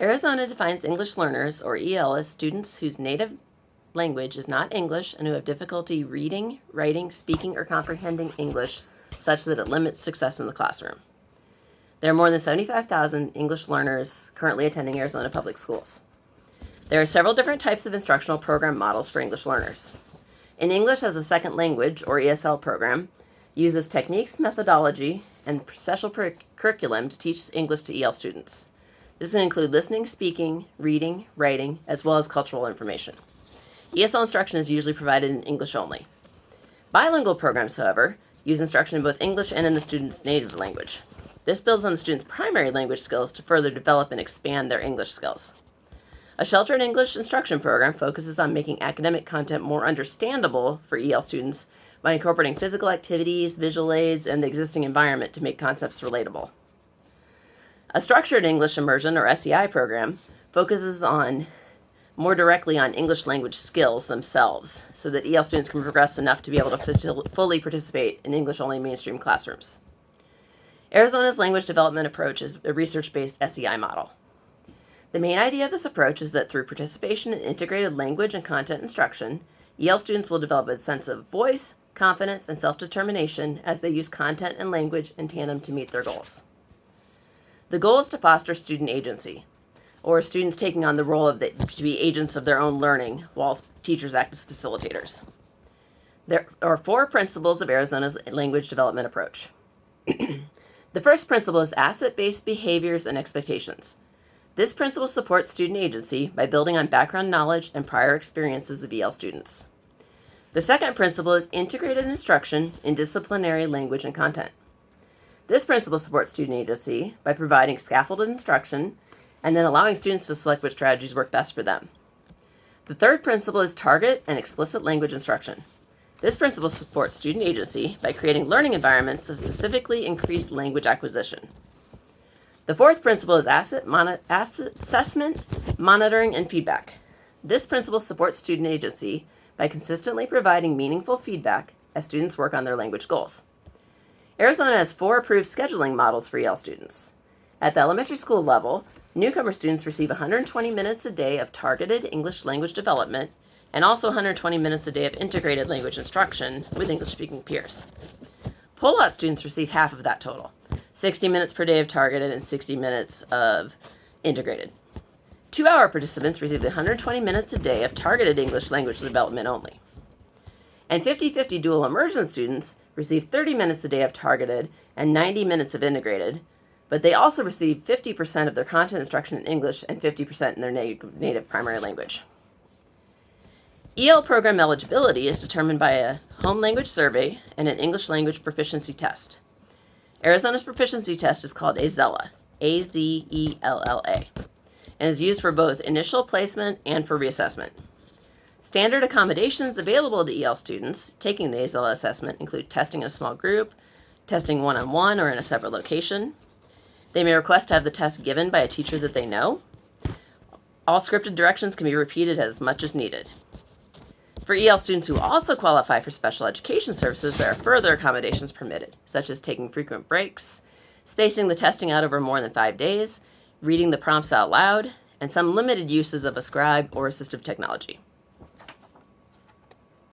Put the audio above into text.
Arizona defines English learners, or EL, as students whose native language is not English and who have difficulty reading, writing, speaking, or comprehending English such that it limits success in the classroom. There are more than 75,000 English learners currently attending Arizona public schools. There are several different types of instructional program models for English learners. An English as a Second Language, or ESL program, uses techniques, methodology, and special curriculum to teach English to EL students. This can include listening, speaking, reading, writing, as well as cultural information. ESL instruction is usually provided in English only. Bilingual programs, however, use instruction in both English and in the student's native language. This builds on the student's primary language skills to further develop and expand their English skills. A sheltered English instruction program focuses on making academic content more understandable for EL students by incorporating physical activities, visual aids, and the existing environment to make concepts relatable. A structured English Immersion, or SEI program, focuses more directly on English language skills themselves so that EL students can progress enough to be able to fully participate in English-only mainstream classrooms. Arizona's language development approach is a research-based SEI model. The main idea of this approach is that through participation in integrated language and content instruction, EL students will develop a sense of voice, confidence, and self-determination as they use content and language in tandem to meet their goals. The goal is to foster student agency, or students taking on the role to be agents of their own learning while teachers act as facilitators. There are 4 principles of Arizona's language development approach. The first principle is asset-based behaviors and expectations. This principle supports student agency by building on background knowledge and prior experiences of EL students. The second principle is integrated instruction in disciplinary language and content. This principle supports student agency by providing scaffolded instruction and then allowing students to select which strategies work best for them. The third principle is target and explicit language instruction. This principle supports student agency by creating learning environments to specifically increase language acquisition. The fourth principle is asset assessment, monitoring, and feedback. This principle supports student agency by consistently providing meaningful feedback as students work on their language goals. Arizona has 4 approved scheduling models for EL students. At the elementary school level, newcomer students receive 120 minutes a day of targeted English language development and also 120 minutes a day of integrated language instruction with English-speaking peers. Pull-out students receive half of that total, 60 minutes per day of targeted and 60 minutes of integrated. 2-hour participants receive 120 minutes a day of targeted English language development only. And 50-50 dual immersion students receive 30 minutes a day of targeted and 90 minutes of integrated, but they also receive 50% of their content instruction in English and 50% in their native primary language. EL program eligibility is determined by a home language survey and an English language proficiency test. Arizona's proficiency test is called AZELLA, A-Z-E-L-L-A, and is used for both initial placement and for reassessment. Standard accommodations available to EL students taking the AZELLA assessment include testing in a small group, testing one-on-one or in a separate location. They may request to have the test given by a teacher that they know. All scripted directions can be repeated as much as needed. For EL students who also qualify for special education services, there are further accommodations permitted, such as taking frequent breaks, spacing the testing out over more than 5 days, reading the prompts out loud, and some limited uses of a scribe or assistive technology.